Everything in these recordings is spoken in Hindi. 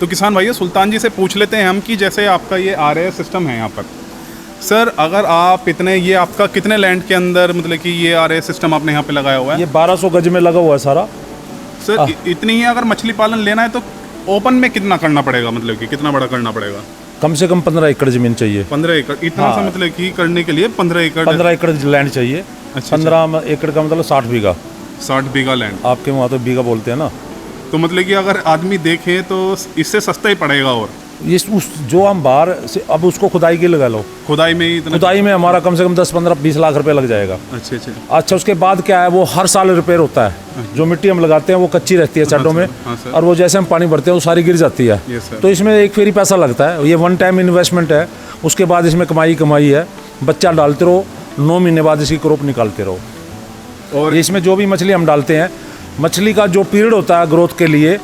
तो किसान भाइयों, सुल्तान जी से पूछ लेते हैं हम कि जैसे आपका ये RA सिस्टम है यहाँ पर, सर अगर आप इतने, ये आपका कितने लैंड के अंदर मतलब कि ये RA सिस्टम आपने यहाँ पे लगाया हुआ है? ये 1200 गज में लगा हुआ है सारा। सर इतनी ही अगर मछली पालन लेना है तो ओपन में कितना करना पड़ेगा, मतलब कि कितना बड़ा करना पड़ेगा? कम से कम 15 एकड़ ज़मीन चाहिए। 15 एकड़ इतना सा मतलब कि करने के लिए 15 एकड़ लैंड चाहिए। अच्छा, 15 एकड़ का मतलब 60 बीघा। 60 बीघा लैंड आपके वहाँ तो बीघा बोलते हैं ना। तो मतलब कि अगर आदमी देखे तो इससे सस्ता ही पड़ेगा। और ये उस जो हम बाहर से अब उसको खुदाई की लगा लो, खुदाई में ही इतना, खुदाई में हमारा कम से कम 10, 15, 20 लाख रुपए लग जाएगा। अच्छा अच्छा। अच्छा, उसके बाद क्या है, वो हर साल रिपेयर होता है। जो मिट्टी हम लगाते हैं वो कच्ची रहती है चड्डों में, और वो जैसे हम पानी भरते हैं वो सारी गिर जाती है। तो इसमें एक फेरी पैसा लगता है। ये 1 टाइम इन्वेस्टमेंट है। उसके बाद इसमें कमाई है। बच्चा डालते रहो, 9 महीने बाद इसकी क्रॉप निकालते रहो। और इसमें जो भी मछली हम डालते हैं, मछली का जो पीरियड होता है ग्रोथ के लिए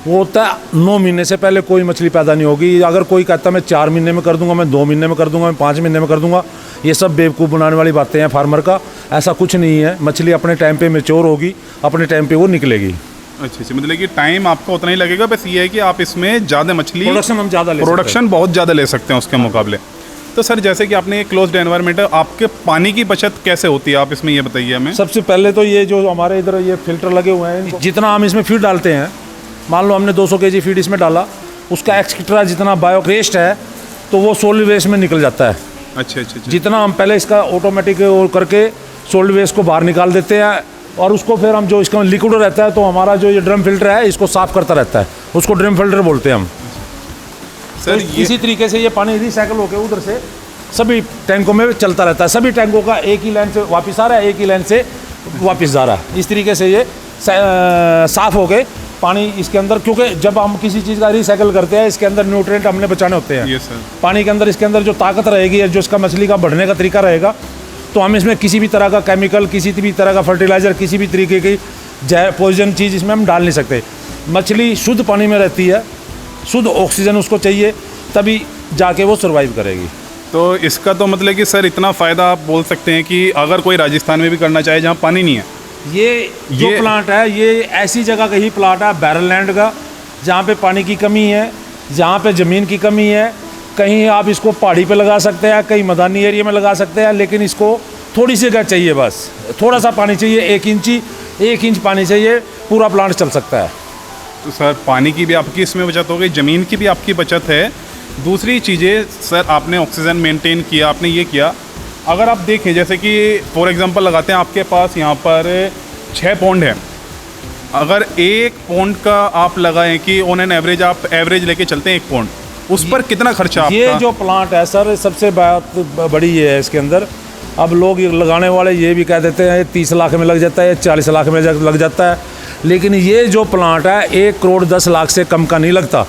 वो होता है 9 महीने से पहले कोई मछली पैदा नहीं होगी। अगर कोई कहता मैं 4 महीने में कर दूंगा, मैं 2 महीने में कर दूंगा, मैं 5 महीने में कर दूंगा, ये सब बेवकूफ़ बनाने वाली बातें हैं फार्मर का। ऐसा कुछ नहीं है। मछली अपने टाइम पे मैच्योर होगी, अपने टाइम पे वो निकलेगी। अच्छा, मतलब कि टाइम आपका उतना ही लगेगा, बस ये है कि आप इसमें ज़्यादा मछली प्रोडक्शन बहुत ज़्यादा ले सकते हैं उसके मुकाबले। तो सर जैसे कि आपने एक क्लोज्ड एनवायरनमेंट है, आपके पानी की बचत कैसे होती है, आप इसमें ये बताइए हमें। सबसे पहले तो ये जो हमारे इधर ये फिल्टर लगे हुए हैं, जितना हम इसमें फीड डालते हैं, मान लो हमने 200 kg फीड इसमें डाला, उसका एक्स्ट्रा जितना बायो वेस्ट है तो वो सोलिड वेस्ट में निकल जाता है। अच्छा अच्छा। जितना हम पहले इसका ऑटोमेटिक करके सोलिड वेस्ट को बाहर निकाल देते हैं, और उसको फिर हम जो इसका लिक्विड रहता है तो हमारा जो ये ड्रम फिल्टर है इसको साफ करता रहता है, उसको ड्रम फिल्टर बोलते हैं हम। सर तो इसी तरीके से ये पानी रिसाइकल होकर उधर से सभी टैंकों में चलता रहता है। सभी टैंकों का एक ही लाइन से वापस आ रहा है, एक ही लाइन से वापस जा रहा है। इस तरीके से ये साफ हो गए पानी इसके अंदर, क्योंकि जब हम किसी चीज़ का रिसाइकल करते हैं इसके अंदर न्यूट्रिएंट हमने बचाने होते हैं। Yes sir. पानी के अंदर इसके अंदर जो ताकत रहेगी, जो इसका मछली का बढ़ने का तरीका रहेगा, तो हम इसमें किसी भी तरह का केमिकल, किसी भी तरह का फर्टिलाइज़र, किसी भी तरीके की पॉइजन चीज़ इसमें हम डाल नहीं सकते। मछली शुद्ध पानी में रहती है, शुद्ध ऑक्सीजन उसको चाहिए, तभी जाके वो सर्वाइव करेगी। तो इसका तो मतलब कि सर इतना फ़ायदा आप बोल सकते हैं कि अगर कोई राजस्थान में भी करना चाहे जहाँ पानी नहीं है, ये प्लांट है, ये ऐसी जगह का ही प्लांट है बैरल लैंड का, जहाँ पे पानी की कमी है, जहाँ पे ज़मीन की कमी है। कहीं आप इसको पहाड़ी पे लगा सकते हैं, कहीं मैदानी एरिया में लगा सकते हैं, लेकिन इसको थोड़ी सी जगह चाहिए, बस थोड़ा सा पानी चाहिए, 1 इंच पानी चाहिए, पूरा प्लांट चल सकता है। तो सर पानी की भी आपकी इसमें बचत हो गई, ज़मीन की भी आपकी बचत है। दूसरी चीज़ें सर, आपने ऑक्सीजन मेंटेन किया, आपने ये किया। अगर आप देखें जैसे कि फॉर एग्जांपल लगाते हैं, आपके पास यहाँ पर 6 पॉन्ड है, अगर 1 पॉन्ड का आप लगाएं कि ऑन एन एवरेज, आप एवरेज लेके चलते हैं 1 पॉन्ड, उस पर कितना खर्चा आपका? ये जो प्लांट है सर, सबसे बात बड़ी ये है इसके अंदर। अब लोग लगाने वाले ये भी कह देते हैं 30 लाख में लग जाता है, 40 लाख में लग जाता है, लेकिन ये जो प्लांट है 1 करोड़ 10 लाख से कम का नहीं लगता।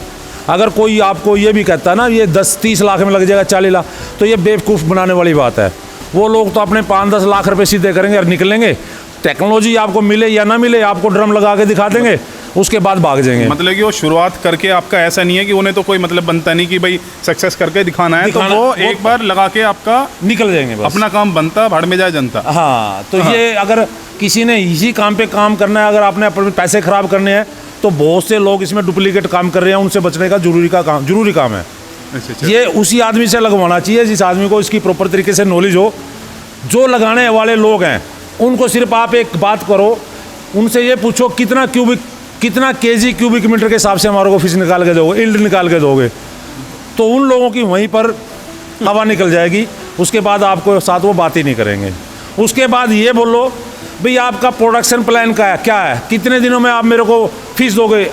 अगर कोई आपको ये भी कहता है ना ये 10-30 लाख में लग जाएगा, 40 लाख, तो ये बेवकूफ़ बनाने वाली बात है। वो लोग तो अपने 5-10 लाख रुपए सीधे करेंगे और निकलेंगे। टेक्नोलॉजी आपको मिले या ना मिले, आपको ड्रम लगा के दिखा देंगे, उसके बाद भाग जाएंगे। मतलब कि वो शुरुआत करके आपका ऐसा नहीं है कि उन्हें तो कोई मतलब बनता नहीं कि भाई सक्सेस करके दिखाना है, तो वो एक बार लगा के आपका निकल जाएंगे, बस अपना काम बनता, भाड़ में जाए जनता। हाँ, तो ये अगर किसी ने इसी काम पे काम करना है, अगर आपने अपने पैसे ख़राब करने हैं, तो बहुत से लोग इसमें डुप्लीकेट काम कर रहे हैं, उनसे बचने का जरूरी काम है। अच्छा। ये उसी आदमी से लगवाना चाहिए जिस आदमी को इसकी प्रॉपर तरीके से नॉलेज हो। जो लगाने वाले लोग हैं उनको सिर्फ आप एक बात करो, उनसे ये पूछो कितना केजी क्यूबिक मीटर के हिसाब से हमारे को फिश निकाल के दोगे, इल्ड निकाल के दोगे, तो उन लोगों की वहीं पर हवा निकल जाएगी। उसके बाद आपको साथ वो बात ही नहीं करेंगे। उसके बाद ये बोलो भाई आपका प्रोडक्शन प्लान क्या है, कितने दिनों में आप मेरे को फिश दोगे,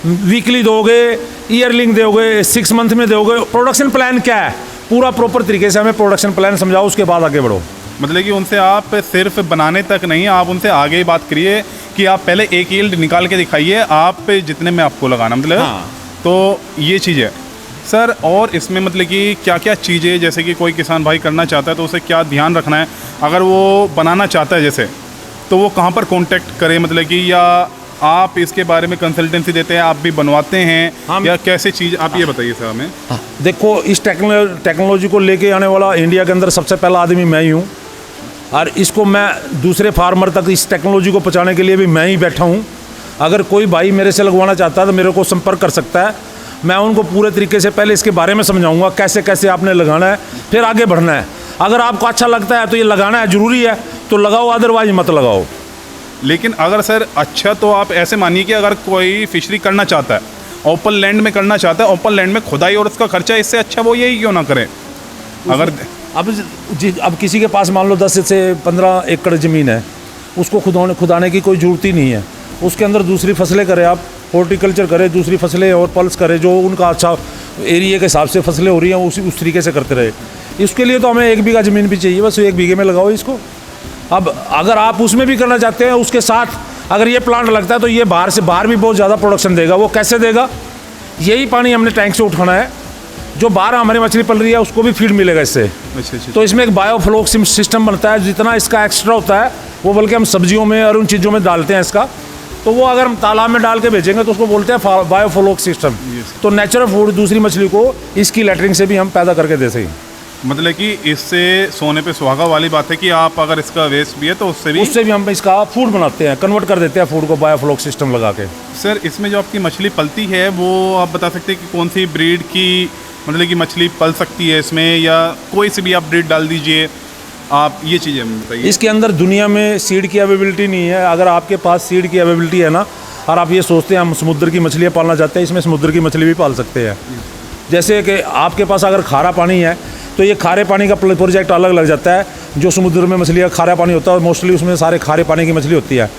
वीकली दोगे, ईयरलिंग दोगे, 6 मंथ में दोगे, प्रोडक्शन प्लान क्या है, पूरा प्रॉपर तरीके से हमें प्रोडक्शन प्लान समझाओ, उसके बाद आगे बढ़ो। मतलब कि उनसे आप सिर्फ बनाने तक नहीं, आप उनसे आगे ही बात करिए कि आप पहले एक यील्ड निकाल के दिखाइए, आप जितने में आपको लगाना, मतलब हाँ। तो ये चीज़ है सर। और इसमें मतलब कि क्या क्या चीज़ें, जैसे कि कोई किसान भाई करना चाहता है तो उसे क्या ध्यान रखना है, अगर वो बनाना चाहता है जैसे, तो वो कहाँ पर कांटेक्ट करे, मतलब कि या आप इसके बारे में कंसल्टेंसी देते हैं, आप भी बनवाते हैं या कैसे चीज़, आप ये बताइए सर हमें। देखो, इस टेक्नोलॉजी को लेके आने वाला इंडिया के अंदर सबसे पहला आदमी मैं ही हूँ, और इसको मैं दूसरे फार्मर तक इस टेक्नोलॉजी को पहुँचाने के लिए भी मैं ही बैठा हूँ। अगर कोई भाई मेरे से लगवाना चाहता है तो मेरे को संपर्क कर सकता है। मैं उनको पूरे तरीके से पहले इसके बारे में समझाऊंगा कैसे कैसे आपने लगाना है, फिर आगे बढ़ना है। अगर आपको अच्छा लगता है तो ये लगाना है, ज़रूरी है तो लगाओ, अदरवाइज मत लगाओ। लेकिन अगर सर अच्छा, तो आप ऐसे मानिए कि अगर कोई फिशरी करना चाहता है, ओपन लैंड में करना चाहता है, ओपन लैंड में खुदाई और उसका खर्चा इससे अच्छा वो यही क्यों ना करे? अगर अब किसी के पास मान लो 10 से 15 एकड़ ज़मीन है, उसको खुदाने की कोई ज़रूरत ही नहीं है। उसके अंदर दूसरी फसलें करें, आप हॉर्टिकल्चर करें, दूसरी फसलें और पल्स करें, जो उनका अच्छा एरिया के हिसाब से फसलें हो रही हैं उस तरीके से करते रहे। इसके लिए तो हमें 1 बीघा ज़मीन भी चाहिए, बस 1 बीघे में लगाओ इसको। अब अगर आप उसमें भी करना चाहते हैं, उसके साथ अगर ये प्लांट लगता है तो ये बाहर भी बहुत ज़्यादा प्रोडक्शन देगा। वो कैसे देगा? यही पानी हमने टैंक से उठाना है, जो बाहर हमारी मछली पल रही है उसको भी फीड मिलेगा इससे। अच्छा। तो इसमें एक बायोफ्लोक सिस्टम बनता है, जितना इसका एक्स्ट्रा होता है वो बल्कि हम सब्जियों में और उन चीज़ों में डालते हैं इसका। तो वो अगर हम तालाब में डाल के भेजेंगे तो उसको बोलते हैं बायोफ्लोक सिस्टम। तो नेचुरल फूड दूसरी मछली को इसकी लैटरिंग से भी हम पैदा करके दे सकें। मतलब कि इससे सोने पे सुहागा वाली बात है कि आप अगर इसका वेस्ट भी है तो उससे भी हम इसका फूड बनाते हैं, कन्वर्ट कर देते हैं फूड को बायोफ्लोक सिस्टम लगा के। सर, इसमें जो आपकी मछली पलती है वो आप बता सकते हैं कि कौन सी ब्रीड की मतलब कि मछली पल सकती है इसमें, या कोई सी भी आप ब्रीड डाल दीजिए, आप ये चीज़ें बताइए। इसके अंदर दुनिया में सीड की अवेलेबिलिटी नहीं है। अगर आपके पास सीड की अवेलेबिलिटी है ना, और आप ये सोचते हैं हम समुद्र की मछलियाँ पालना चाहते हैं, इसमें समुद्र की मछली भी पाल सकते हैं। जैसे कि आपके पास अगर खारा पानी है तो ये खारे पानी का प्रोजेक्ट अलग लग जाता है। जो समुद्र में मछलियाँ खारा पानी होता है मोस्टली उसमें सारे खारे पानी की मछली होती है।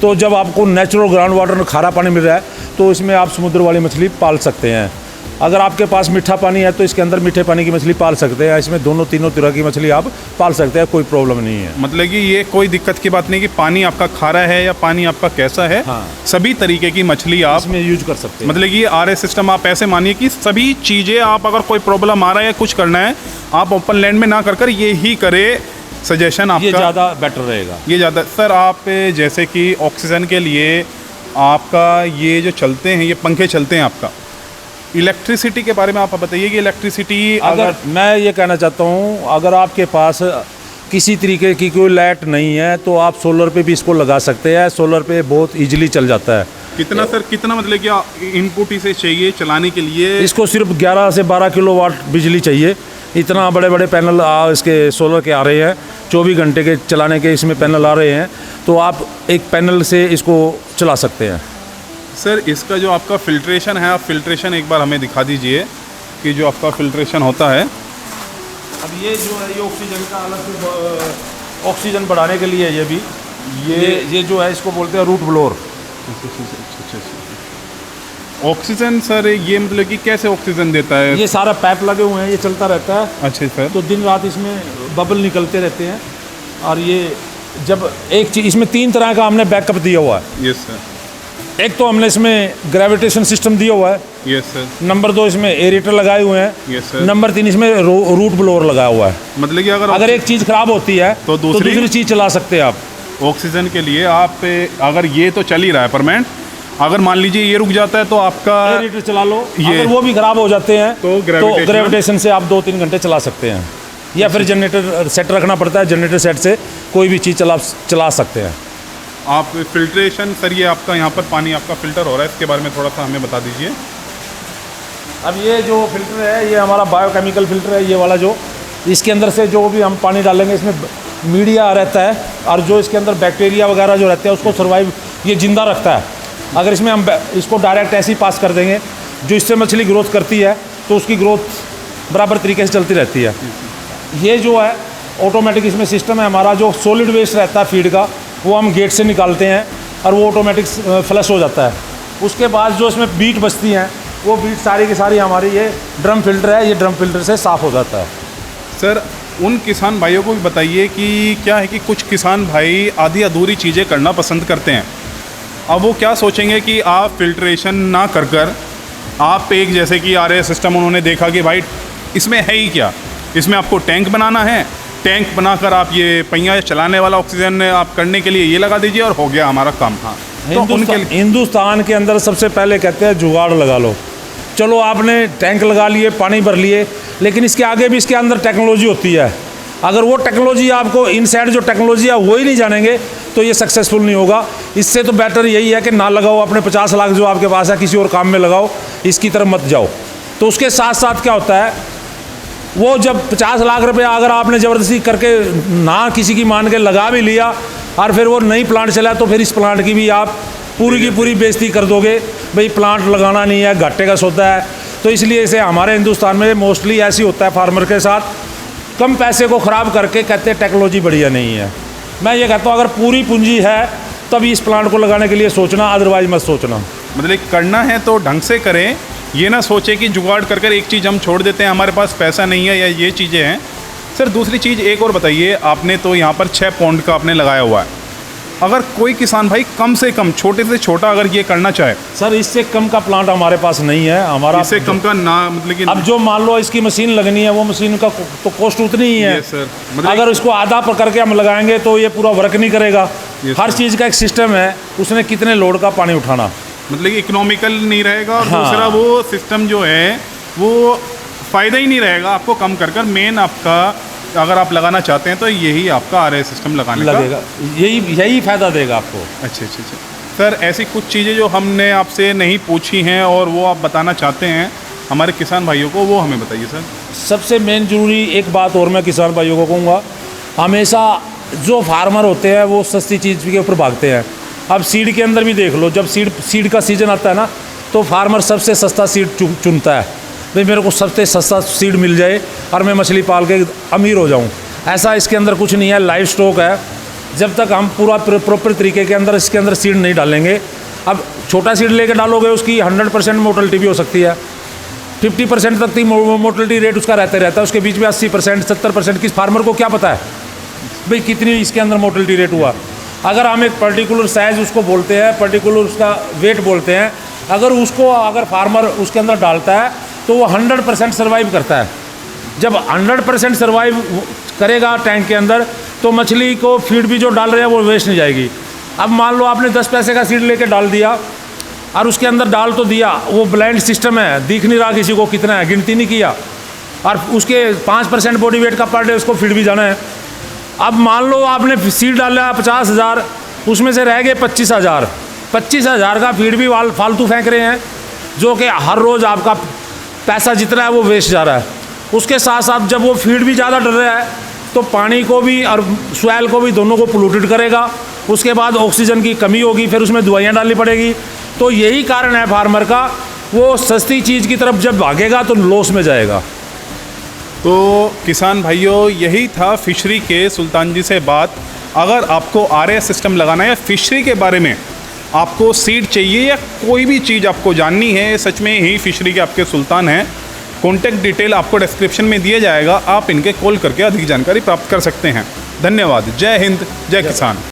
तो जब आपको नेचुरल ग्राउंड वाटर में खारा पानी मिल रहा है तो इसमें आप समुद्र वाली मछली पाल सकते हैं। अगर आपके पास मीठा पानी है तो इसके अंदर मीठे पानी की मछली पाल सकते हैं। इसमें तीनों तरह की मछली आप पाल सकते हैं, कोई प्रॉब्लम नहीं है। मतलब कि ये कोई दिक्कत की बात नहीं कि पानी आपका खारा है या पानी आपका कैसा है। हाँ। सभी तरीके की मछली आप इसमें यूज कर सकते हैं। मतलब कि आर एस सिस्टम आप ऐसे मानिए कि सभी चीज़ें आप अगर कोई प्रॉब्लम आ रहा है या कुछ करना है, आप ओपन लैंड में ना कर ये ही करे। सजेशन आपका ये ज़्यादा बेटर रहेगा। ये ज़्यादा। सर, आप जैसे कि ऑक्सीजन के लिए आपका ये जो चलते हैं, ये पंखे चलते हैं, आपका इलेक्ट्रिसिटी के बारे में आप बताइए कि इलेक्ट्रिसिटी अगर मैं ये कहना चाहता हूँ, अगर आपके पास किसी तरीके की कोई लाइट नहीं है तो आप सोलर पे भी इसको लगा सकते हैं। सोलर पे बहुत इजीली चल जाता है। कितना सर, कितना मतलब कि इनपुट इसे चाहिए चलाने के लिए? इसको सिर्फ 11 से 12 किलोवाट बिजली चाहिए। इतना बड़े बड़े पैनल इसके सोलर के आ रहे हैं, 24 घंटे के चलाने के इसमें पैनल आ रहे हैं, तो आप एक पैनल से इसको चला सकते हैं। सर, इसका जो आपका फ़िल्ट्रेशन है, आप फ़िल्ट्रेशन एक बार हमें दिखा दीजिए कि जो आपका फ़िल्ट्रेशन होता है। अब ये जो है ये ऑक्सीजन का अलग से ऑक्सीजन बढ़ाने के लिए ये जो है इसको बोलते हैं रूट ब्लोअर। अच्छा। ऑक्सीजन सर, ये मतलब कि कैसे ऑक्सीजन देता है? ये सारा पाइप लगे हुए हैं, ये चलता रहता है। अच्छा सर। तो दिन रात इसमें बबल निकलते रहते हैं। और ये जब एक चीज़ इसमें 3 तरह का हमने बैकअप दिया हुआ है। Yes sir. एक तो हमने इसमें ग्रेविटेशन सिस्टम दिया हुआ है। Yes sir. नंबर 2 इसमें एरेटर लगाए हुए हैं। Yes sir. नंबर 3 इसमें रूट ब्लोअर लगाया हुआ है। मतलब कि अगर एक चीज़ खराब होती है तो दूसरी चीज़ चला सकते हैं आप। ऑक्सीजन के लिए आप अगर ये तो चल ही रहा है परमानेंट, अगर मान लीजिए ये रुक जाता है तो आपका एरेटर चला लो, अगर वो भी खराब हो जाते हैं तो ग्रेविटेशन से आप 2-3 घंटे चला सकते हैं। या फिर जनरेटर सेट रखना पड़ता है, जनरेटर सेट से कोई भी चीज़ चला सकते हैं आप। फिल्ट्रेशन सर, ये आपका यहाँ पर पानी आपका फ़िल्टर हो रहा है, इसके बारे में थोड़ा सा हमें बता दीजिए। अब ये जो फिल्टर है ये हमारा बायोकेमिकल फ़िल्टर है, ये वाला जो इसके अंदर से जो भी हम पानी डालेंगे इसमें मीडिया रहता है, और जो इसके अंदर बैक्टीरिया वगैरह जो रहते हैं उसको सर्वाइव ये ज़िंदा रखता है। अगर इसमें हम इसको डायरेक्ट ऐसे ही पास कर देंगे, जो इससे मछली ग्रोथ करती है तो उसकी ग्रोथ बराबर तरीके से चलती रहती है। ये जो है ऑटोमेटिक इसमें सिस्टम है हमारा, जो सॉलिड वेस्ट रहता है फीड का वो हम गेट से निकालते हैं और वो ऑटोमेटिक फ्लश हो जाता है। उसके बाद जो इसमें बीट बचती हैं वो बीट सारी की सारी हमारी ये ड्रम फिल्टर है, ये ड्रम फिल्टर से साफ़ हो जाता है। सर, उन किसान भाइयों को भी बताइए कि क्या है कि कुछ किसान भाई आधी अधूरी चीज़ें करना पसंद करते हैं। अब वो क्या सोचेंगे कि आप फिल्ट्रेशन ना कर आप एक जैसे कि आर एस सिस्टम उन्होंने देखा कि भाई इसमें है ही क्या, इसमें आपको टैंक बनाना है, टैंक बनाकर आप ये पहिया चलाने वाला ऑक्सीजन आप करने के लिए ये लगा दीजिए और हो गया हमारा काम। हाँ, तो हिंदुस्तान के अंदर सबसे पहले कहते हैं जुगाड़ लगा लो। चलो आपने टैंक लगा लिए, पानी भर लिए, लेकिन इसके आगे भी इसके अंदर टेक्नोलॉजी होती है। अगर वो टेक्नोलॉजी आपको इनसाइड जो टेक्नोलॉजी है वो ही नहीं जानेंगे तो ये सक्सेसफुल नहीं होगा। इससे तो बेटर यही है कि ना लगाओ, अपने 50 लाख जो आपके पास है किसी और काम में लगाओ, इसकी तरफ मत जाओ। तो उसके साथ साथ क्या होता है, वो जब 50 लाख रुपए अगर आपने ज़बरदस्ती करके ना किसी की मान के लगा भी लिया और फिर वो नई प्लांट चला, तो फिर इस प्लांट की भी आप पूरी की पूरी बेइज्जती कर दोगे, भाई प्लांट लगाना नहीं है, घाटे का सौदा है। तो इसलिए इसे हमारे हिंदुस्तान में मोस्टली ऐसी होता है फार्मर के साथ, कम पैसे को ख़राब करके कहते हैं टेक्नोलॉजी बढ़िया नहीं है। मैं ये कहता हूँ अगर पूरी पूंजी है तभी इस प्लांट को लगाने के लिए सोचना, अदरवाइज मत सोचना। मतलब करना है तो ढंग से करें, ये ना सोचे कि जुगाड़ कर कर एक चीज़ हम छोड़ देते हैं, हमारे पास पैसा नहीं है या ये चीज़ें हैं। सर दूसरी चीज़ एक और बताइए, आपने तो यहाँ पर 6 पौंड का आपने लगाया हुआ है, अगर कोई किसान भाई कम से कम छोटे से छोटा अगर ये करना चाहे। सर इससे कम का प्लांट हमारे पास नहीं है, हमारा इससे कम का ना मतलब कि अब जो मान लो इसकी मशीन लगनी है, वो मशीन का तो कॉस्ट उतनी ही है सर, मतलब अगर इसको आधा पर करके हम लगाएंगे तो ये पूरा वर्क नहीं करेगा। हर चीज़ का एक सिस्टम है, उसने कितने लोड का पानी उठाना, मतलब कि इकोनॉमिकल नहीं रहेगा। और हाँ। दूसरा वो सिस्टम जो है वो फ़ायदा ही नहीं रहेगा आपको कम कर कर। मेन आपका अगर आप लगाना चाहते हैं तो यही आपका आ रहा है सिस्टम लगाने लगेगा, यही फ़ायदा देगा आपको। अच्छा। सर ऐसी कुछ चीज़ें जो हमने आपसे नहीं पूछी हैं और वो आप बताना चाहते हैं हमारे किसान भाइयों को, वो हमें बताइए सर। सबसे मेन जरूरी एक बात और मैं किसान भाइयों को कहूँगा, हमेशा जो फार्मर होते हैं वो सस्ती चीज़ के ऊपर भागते हैं। अब सीड के अंदर भी देख लो, जब सीड का सीज़न आता है ना, तो फार्मर सबसे सस्ता सीड चुनता है, भाई मेरे को सबसे सस्ता सीड मिल जाए और मैं मछली पाल के अमीर हो जाऊं। ऐसा इसके अंदर कुछ नहीं है, लाइव स्टॉक है। जब तक हम पूरा प्रॉपर तरीके के अंदर इसके अंदर सीड नहीं डालेंगे, अब छोटा सीड लेके डालोगे उसकी 100% मोर्टलिटी भी हो सकती है, 50% तक की मोर्टलिटी रेट उसका रहता है, उसके बीच में 80% 70% किस फार्मर को क्या पता है भाई कितनी इसके अंदर मोर्टलिटी रेट हुआ। अगर हम एक पर्टिकुलर साइज़ उसको बोलते हैं, पर्टिकुलर उसका वेट बोलते हैं, अगर फार्मर उसके अंदर डालता है तो वो 100% सर्वाइव करता है। जब 100% सर्वाइव करेगा टैंक के अंदर, तो मछली को फीड भी जो डाल रहे हैं वो वेस्ट नहीं जाएगी। अब मान लो आपने 10 पैसे का सीड लेके डाल दिया और उसके अंदर डाल तो दिया, वो ब्लाइंड सिस्टम है, दिख नहीं रहा किसी को कितना है, गिनती नहीं किया, और उसके 5% बॉडी वेट का पर डे उसको फीड भी जाना है। अब मान लो आपने सीड डाला 50,000, उसमें से रह गए 25,000 का फीड भी फालतू फेंक रहे हैं, जो कि हर रोज़ आपका पैसा जितना है वो वेस्ट जा रहा है। उसके साथ साथ जब वो फीड भी ज़्यादा डर रहा है तो पानी को भी और सॉइल को भी दोनों को पोल्यूटेड करेगा। उसके बाद ऑक्सीजन की कमी होगी, फिर उसमें दवाइयाँ डालनी पड़ेगी। तो यही कारण है फार्मर का, वो सस्ती चीज़ की तरफ जब भागेगा तो लॉस में जाएगा। तो किसान भाइयों, यही था फिशरी के सुल्तान जी से बात। अगर आपको RS सिस्टम लगाना है या फिशरी के बारे में आपको सीड चाहिए या कोई भी चीज़ आपको जाननी है, सच में ही फिशरी के आपके सुल्तान हैं। कॉन्टैक्ट डिटेल आपको डिस्क्रिप्शन में दिया जाएगा, आप इनके कॉल करके अधिक जानकारी प्राप्त कर सकते हैं। धन्यवाद। जय हिंद, जय किसान।